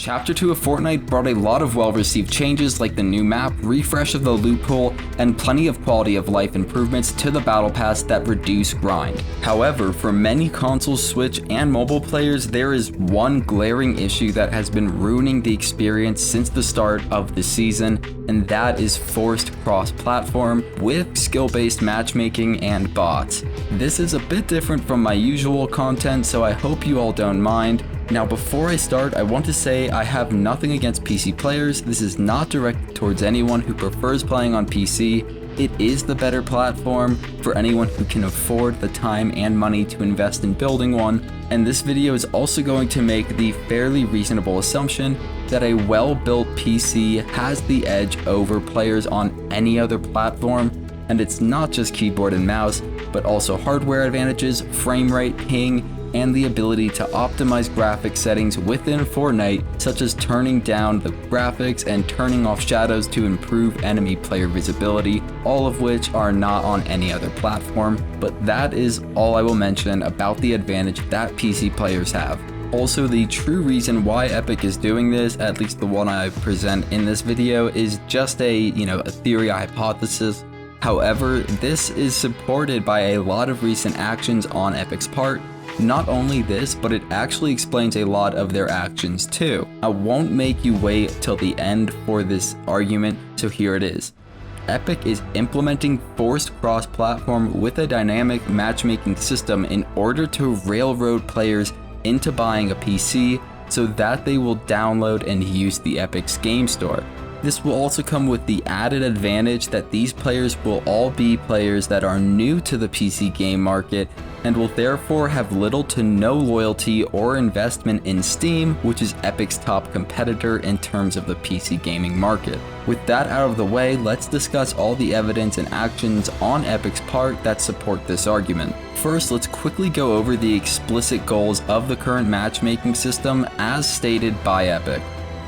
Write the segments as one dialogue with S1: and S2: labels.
S1: Chapter 2 of Fortnite brought a lot of well-received changes like the new map, refresh of the loophole, and plenty of quality of life improvements to the battle pass that reduce grind. However, for many console, Switch, and mobile players, there is one glaring issue that has been ruining the experience since the start of the season, and that is forced cross-platform with skill-based matchmaking and bots. This is a bit different from my usual content, so I hope you all don't mind. Now, before I start, I want to say I have nothing against PC players. This is not directed towards anyone who prefers playing on PC. It is the better platform for anyone who can afford the time and money to invest in building one. And this video is also going to make the fairly reasonable assumption that a well-built PC has the edge over players on any other platform. And it's not just keyboard and mouse, but also hardware advantages, frame rate, ping, and the ability to optimize graphics settings within Fortnite, such as turning down the graphics and turning off shadows to improve enemy player visibility, all of which are not on any other platform. But that is all I will mention about the advantage that PC players have. Also, the true reason why Epic is doing this, at least the one I present in this video, is just a theory, a hypothesis. However, this is supported by a lot of recent actions on Epic's part. Not only this, but it actually explains a lot of their actions too. I won't make you wait till the end for this argument, so here it is. Epic is implementing forced cross-platform with a dynamic matchmaking system in order to railroad players into buying a PC so that they will download and use the Epic's game store. This will also come with the added advantage that these players will all be players that are new to the PC game market and will therefore have little to no loyalty or investment in Steam, which is Epic's top competitor in terms of the PC gaming market. With that out of the way, let's discuss all the evidence and actions on Epic's part that support this argument. First, let's quickly go over the explicit goals of the current matchmaking system as stated by Epic.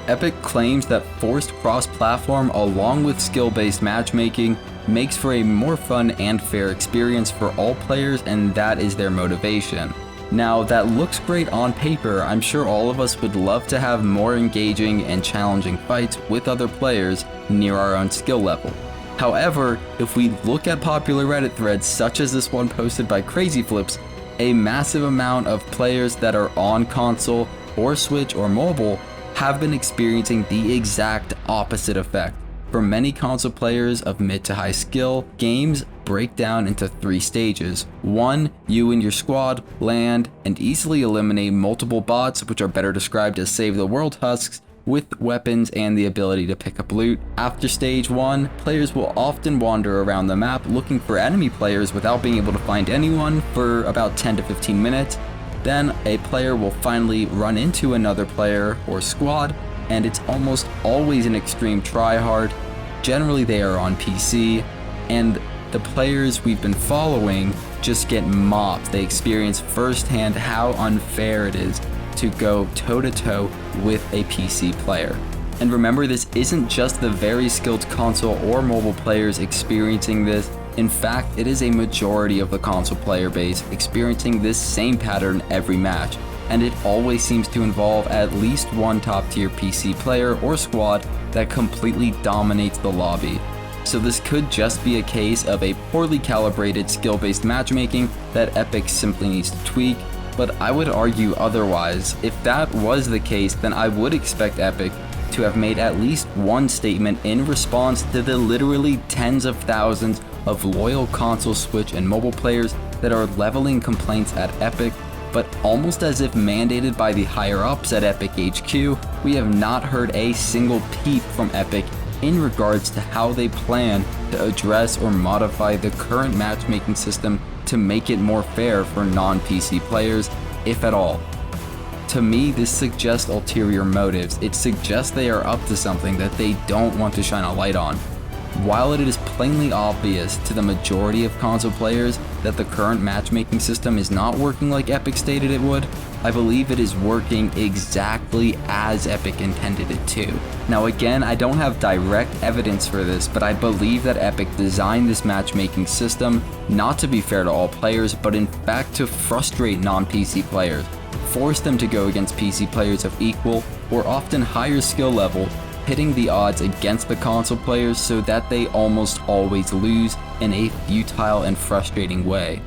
S1: Epic claims that forced cross-platform along with skill-based matchmaking makes for a more fun and fair experience for all players, and that is their motivation. Now, that looks great on paper. I'm sure all of us would love to have more engaging and challenging fights with other players near our own skill level. However, if we look at popular Reddit threads such as this one posted by Crazy Flips, a massive amount of players that are on console or Switch or mobile have been experiencing the exact opposite effect. For many console players of mid to high skill, games break down into 3 stages. 1, you and your squad land and easily eliminate multiple bots, which are better described as save the world husks, with weapons and the ability to pick up loot. After stage 1, players will often wander around the map looking for enemy players without being able to find anyone for about 10 to 15 minutes. Then a player will finally run into another player or squad, and it's almost always an extreme tryhard. Generally they are on PC, and the players we've been following just get mopped. They experience firsthand how unfair it is to go toe-to-toe with a PC player. And remember, this isn't just the very skilled console or mobile players experiencing this. In fact, it is a majority of the console player base experiencing this same pattern every match, and it always seems to involve at least one top-tier PC player or squad that completely dominates the lobby. So this could just be a case of a poorly calibrated skill-based matchmaking that Epic simply needs to tweak, but I would argue otherwise. If that was the case, then I would expect Epic to have made at least one statement in response to the literally tens of thousands of loyal console, Switch, and mobile players that are leveling complaints at Epic. But almost as if mandated by the higher-ups at Epic HQ, we have not heard a single peep from Epic in regards to how they plan to address or modify the current matchmaking system to make it more fair for non-PC players, if at all. To me, this suggests ulterior motives. It suggests they are up to something that they don't want to shine a light on. While it is plainly obvious to the majority of console players that the current matchmaking system is not working like Epic stated it would, I believe it is working exactly as Epic intended it to. Now again, I don't have direct evidence for this, but I believe that Epic designed this matchmaking system not to be fair to all players, but in fact to frustrate non-PC players, force them to go against PC players of equal or often higher skill level, pitting the odds against the console players so that they almost always lose in a futile and frustrating way.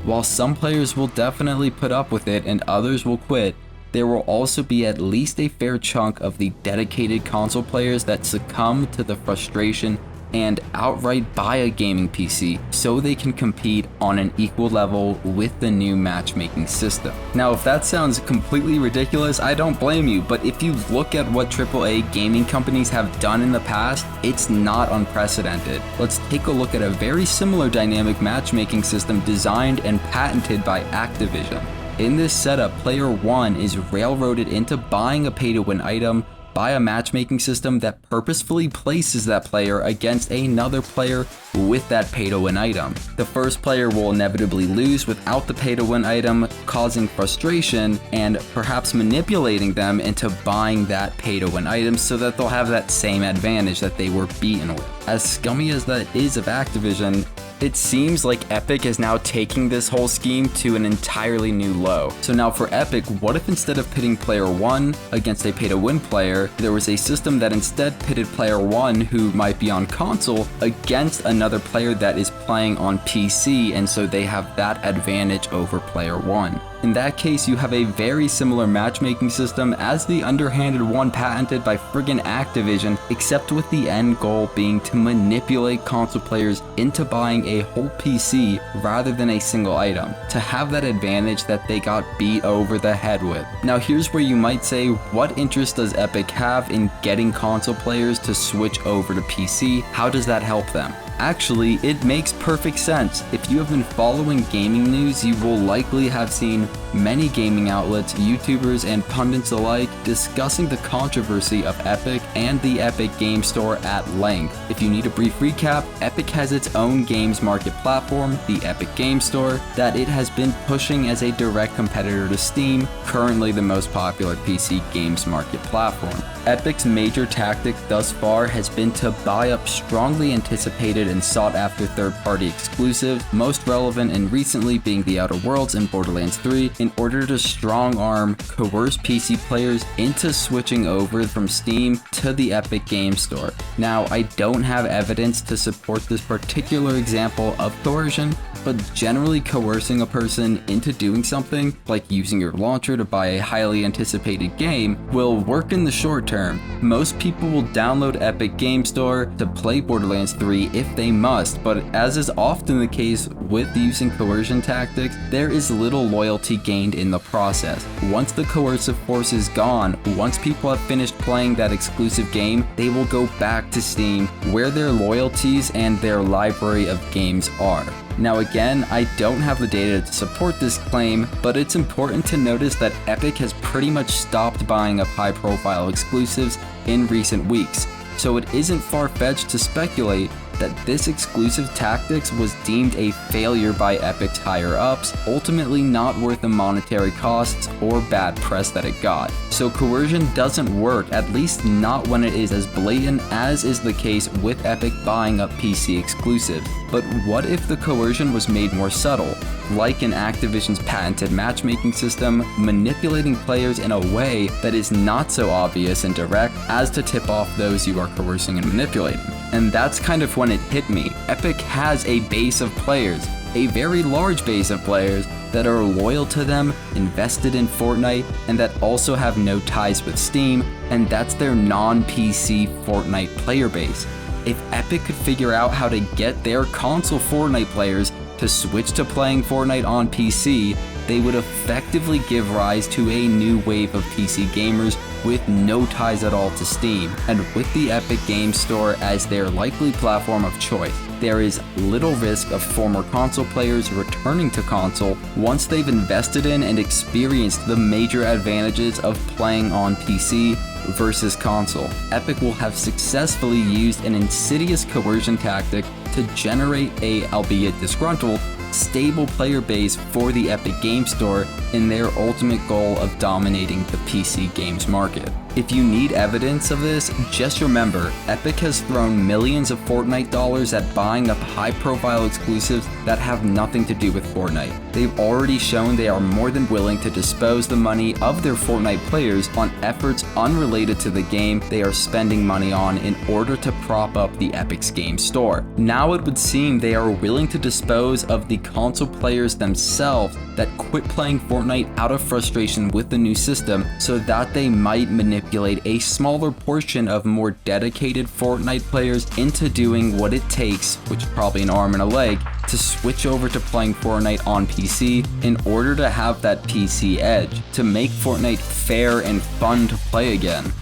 S1: While some players will definitely put up with it and others will quit, there will also be at least a fair chunk of the dedicated console players that succumb to the frustration and outright buy a gaming PC so they can compete on an equal level with the new matchmaking system. Now, if that sounds completely ridiculous, I don't blame you, but if you look at what AAA gaming companies have done in the past, it's not unprecedented. Let's take a look at a very similar dynamic matchmaking system designed and patented by Activision. In this setup, player 1 is railroaded into buying a pay-to-win item by a matchmaking system that purposefully places that player against another player with that pay-to-win item. The first player will inevitably lose without the pay-to-win item, causing frustration and perhaps manipulating them into buying that pay-to-win item so that they'll have that same advantage that they were beaten with. As scummy as that is of Activision, it seems like Epic is now taking this whole scheme to an entirely new low. So now for Epic, what if instead of pitting player 1 against a pay-to-win player, there was a system that instead pitted player 1 who might be on console against another player that is playing on PC, and so they have that advantage over player 1. In that case, you have a very similar matchmaking system as the underhanded one patented by friggin' Activision, except with the end goal being to manipulate console players into buying a whole PC rather than a single item, to have that advantage that they got beat over the head with. Now here's where you might say, what interest does Epic have in getting console players to switch over to PC? How does that help them? Actually, it makes perfect sense. If you have been following gaming news, you will likely have seen many gaming outlets, YouTubers, and pundits alike discussing the controversy of Epic and the Epic Game Store at length. If you need a brief recap, Epic has its own games market platform, the Epic Game Store, that it has been pushing as a direct competitor to Steam, currently the most popular PC games market platform. Epic's major tactic thus far has been to buy up strongly anticipated and sought-after third-party exclusives, most relevant and recently being The Outer Worlds and Borderlands 3, in order to strong-arm, coerce PC players into switching over from Steam to the Epic Game Store. Now, I don't have evidence to support this particular example of coercion, but generally coercing a person into doing something, like using your launcher to buy a highly anticipated game, will work in the short term. Most people will download Epic Game Store to play Borderlands 3 if they must, but as is often the case with using coercion tactics, there is little loyalty gained in the process. Once the coercive force is gone, once people have finished playing that exclusive game, they will go back to Steam, where their loyalties and their library of games are. Now again, I don't have the data to support this claim, but it's important to notice that Epic has pretty much stopped buying up high-profile exclusives in recent weeks, so it isn't far-fetched to speculate that this exclusive tactics was deemed a failure by Epic's higher-ups, ultimately not worth the monetary costs or bad press that it got. So coercion doesn't work, at least not when it is as blatant as is the case with Epic buying up PC exclusives. But what if the coercion was made more subtle, like in Activision's patented matchmaking system, manipulating players in a way that is not so obvious and direct as to tip off those you are coercing and manipulating? And that's kind of when it hit me. Epic has a base of players, a very large base of players that are loyal to them, invested in Fortnite, and that also have no ties with Steam, and that's their non-PC Fortnite player base. If Epic could figure out how to get their console Fortnite players to switch to playing Fortnite on PC, they would effectively give rise to a new wave of PC gamers with no ties at all to Steam, and with the Epic Game Store as their likely platform of choice, there is little risk of former console players returning to console once they've invested in and experienced the major advantages of playing on PC versus console. Epic will have successfully used an insidious coercion tactic to generate a, albeit disgruntled, stable player base for the Epic Game Store in their ultimate goal of dominating the PC games market. If you need evidence of this, just remember, Epic has thrown millions of Fortnite dollars at buying up high-profile exclusives that have nothing to do with Fortnite. They've already shown they are more than willing to dispose the money of their Fortnite players on efforts unrelated to the game they are spending money on in order to prop up the Epic's game store. Now it would seem they are willing to dispose of the console players themselves that quit playing Fortnite out of frustration with the new system so that they might manipulate a smaller portion of more dedicated Fortnite players into doing what it takes, which is probably an arm and a leg, to switch over to playing Fortnite on PC in order to have that PC edge, to make Fortnite fair and fun to play again.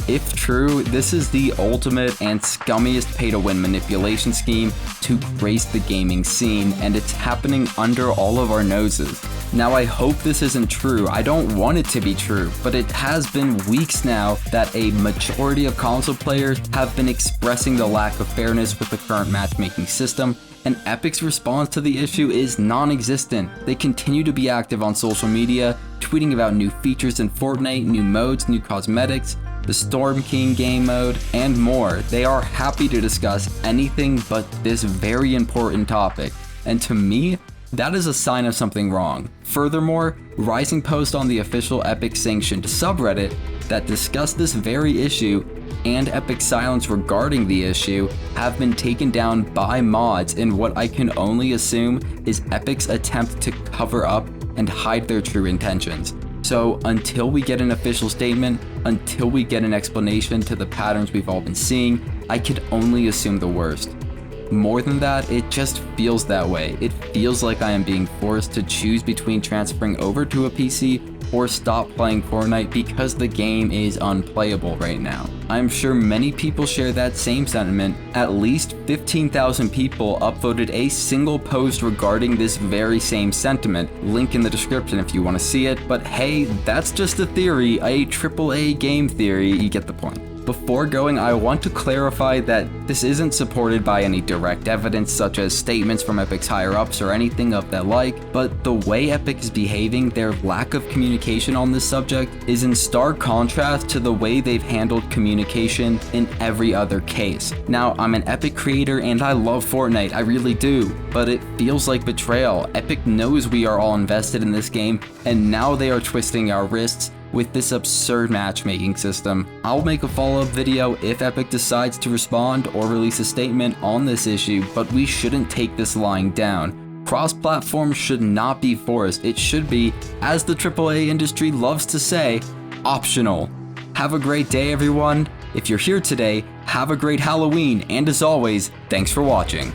S1: If true, this is the ultimate and scummiest pay-to-win manipulation scheme to grace the gaming scene, and it's happening under all of our noses. Now, I hope this isn't true. I don't want it to be true, but it has been weeks now that a majority of console players have been expressing the lack of fairness with the current matchmaking system, and Epic's response to the issue is non-existent. They continue to be active on social media, tweeting about new features in Fortnite, new modes, new cosmetics, the Storm King game mode, and more. They are happy to discuss anything but this very important topic, and to me, that is a sign of something wrong. Furthermore, Rising posts on the official Epic sanctioned subreddit that discussed this very issue and Epic's silence regarding the issue have been taken down by mods in what I can only assume is Epic's attempt to cover up and hide their true intentions. So until we get an official statement, until we get an explanation to the patterns we've all been seeing, I could only assume the worst. More than that, it just feels that way. It feels like I am being forced to choose between transferring over to a PC or stop playing Fortnite because the game is unplayable right now. I'm sure many people share that same sentiment. At least 15,000 people upvoted a single post regarding this very same sentiment. Link in the description if you want to see it, but hey, that's just a theory, a AAA game theory, you get the point. Before going, I want to clarify that this isn't supported by any direct evidence such as statements from Epic's higher-ups or anything of that like, but the way Epic is behaving, their lack of communication on this subject, is in stark contrast to the way they've handled communication in every other case. Now, I'm an Epic creator and I love Fortnite, I really do, but it feels like betrayal. Epic knows we are all invested in this game, and now they are twisting our wrists with this absurd matchmaking system. I'll make a follow-up video if Epic decides to respond or release a statement on this issue, but we shouldn't take this lying down. Cross-platform should not be forced. It should be, as the AAA industry loves to say, optional. Have a great day, everyone. If you're here today, have a great Halloween, and as always, thanks for watching.